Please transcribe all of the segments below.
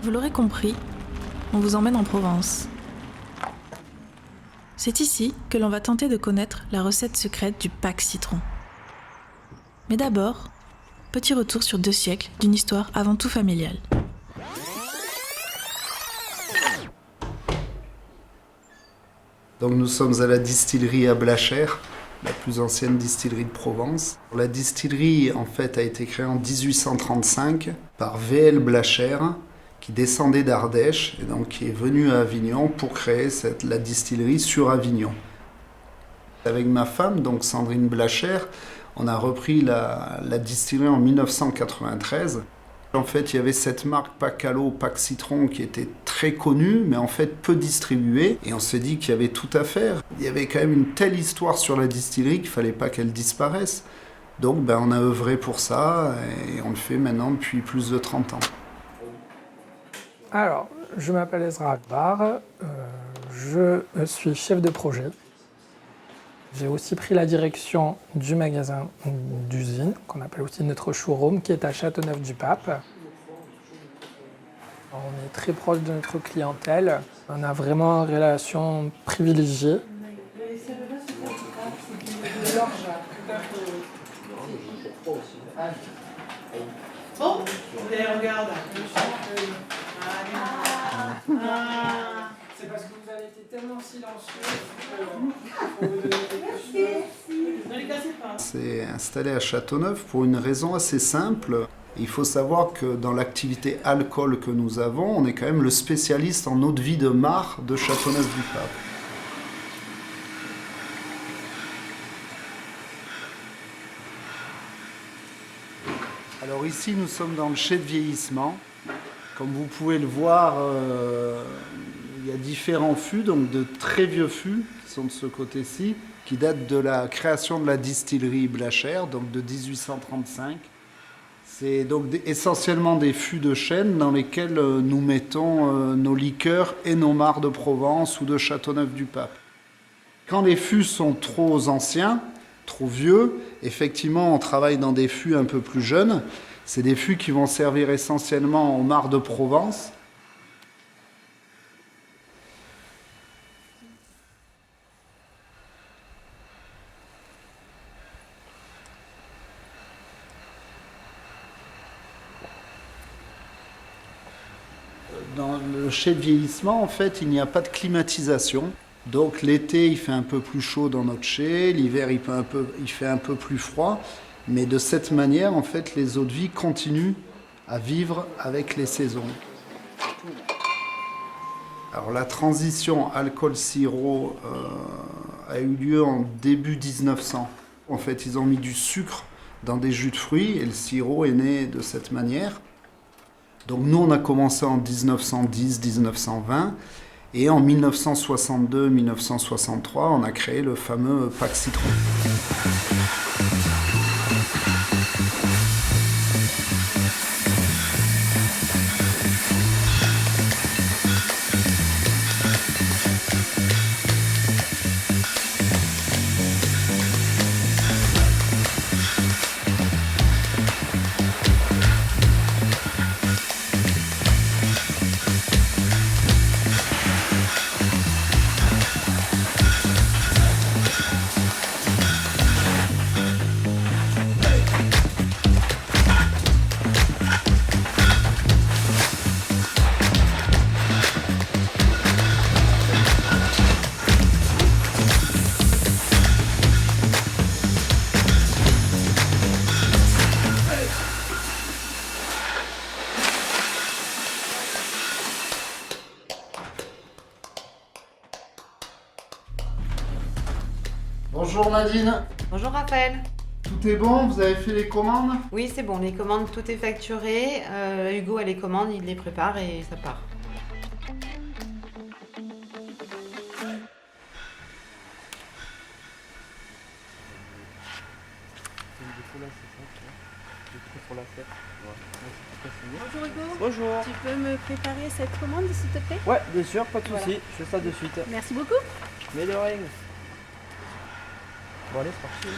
Vous l'aurez compris, on vous emmène en Provence. C'est ici que l'on va tenter de connaître la recette secrète du Pack Citron. Mais d'abord, petit retour sur 2 siècles d'une histoire avant tout familiale. Donc nous sommes à la distillerie à Blachère, la plus ancienne distillerie de Provence. La distillerie en fait a été créée en 1835 par V.L. Blachère, qui descendait d'Ardèche et donc qui est venu à Avignon pour créer la distillerie sur Avignon. Avec ma femme, donc Sandrine Blachère, on a repris la distillerie en 1993. En fait, il y avait cette marque Pacalo, Pack Citron qui était très connue, mais en fait peu distribuée. Et on s'est dit qu'il y avait tout à faire. Il y avait quand même une telle histoire sur la distillerie qu'il ne fallait pas qu'elle disparaisse. Donc on a œuvré pour ça et on le fait maintenant depuis plus de 30 ans. Alors, je m'appelle Ezra Akbar, je suis chef de projet. J'ai aussi pris la direction du magasin d'usine, qu'on appelle aussi notre showroom, qui est à Châteauneuf-du-Pape. On est très proche de notre clientèle, on a vraiment une relation privilégiée. Bon, regarde. C'est parce que vous avez été tellement silencieux que vous donner C'est installé à Châteauneuf pour une raison assez simple. Il faut savoir que dans l'activité alcool que nous avons, on est quand même le spécialiste en eau-de-vie de Mar de Châteauneuf-du-Pape. Alors ici, nous sommes dans le chai de vieillissement. Comme vous pouvez le voir, il y a différents fûts, donc de très vieux fûts qui sont de ce côté-ci, qui datent de la création de la distillerie Blachère, donc de 1835. C'est donc essentiellement des fûts de chêne dans lesquels nous mettons nos liqueurs et nos mares de Provence ou de Châteauneuf-du-Pape. Quand les fûts sont trop anciens, trop vieux, effectivement on travaille dans des fûts un peu plus jeunes. C'est des fûts qui vont servir essentiellement aux mares de Provence. Dans le chai de vieillissement, en fait, il n'y a pas de climatisation. Donc l'été, il fait un peu plus chaud dans notre chai, l'hiver, il fait un peu plus froid. Mais de cette manière, en fait, les eaux-de-vie continuent à vivre avec les saisons. Alors la transition alcool-sirop a eu lieu en début 1900. En fait, ils ont mis du sucre dans des jus de fruits et le sirop est né de cette manière. Donc nous, on a commencé en 1910-1920 et en 1962-1963, on a créé le fameux Pack Citron. Bonjour Nadine. Bonjour Raphaël. Tout est bon, vous avez fait les commandes? Oui, c'est bon, les commandes, tout est facturé. Hugo a les commandes, il les prépare et ça part. Bonjour Hugo. Bonjour. Tu peux me préparer cette commande s'il te plaît? Ouais, bien sûr, pas de souci. Voilà. Je fais ça de suite. Merci beaucoup. Mais de rien. Bon allez, c'est parti.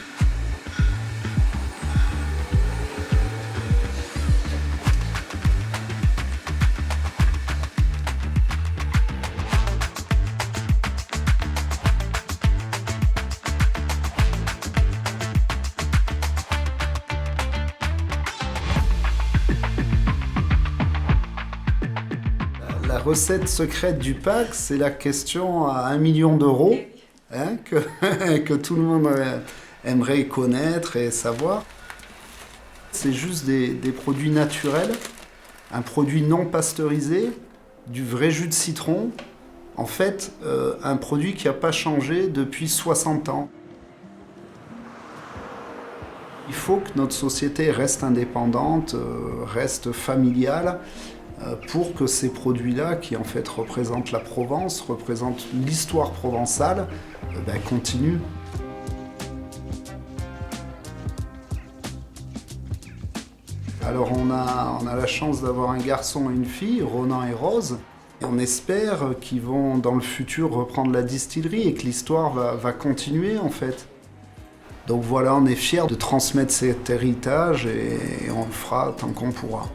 recette secrète du Pax, c'est la question à 1 million d'euros, hein, que tout le monde aimerait connaître et savoir. C'est juste des produits naturels, un produit non pasteurisé, du vrai jus de citron. En fait, un produit qui n'a pas changé depuis 60 ans. Il faut que notre société reste indépendante, reste familiale, pour que ces produits-là, qui en fait représentent la Provence, représentent l'histoire provençale, continuent. Alors on a la chance d'avoir un garçon et une fille, Ronan et Rose. Et on espère qu'ils vont dans le futur reprendre la distillerie et que l'histoire va continuer en fait. Donc voilà, on est fiers de transmettre cet héritage et on le fera tant qu'on pourra.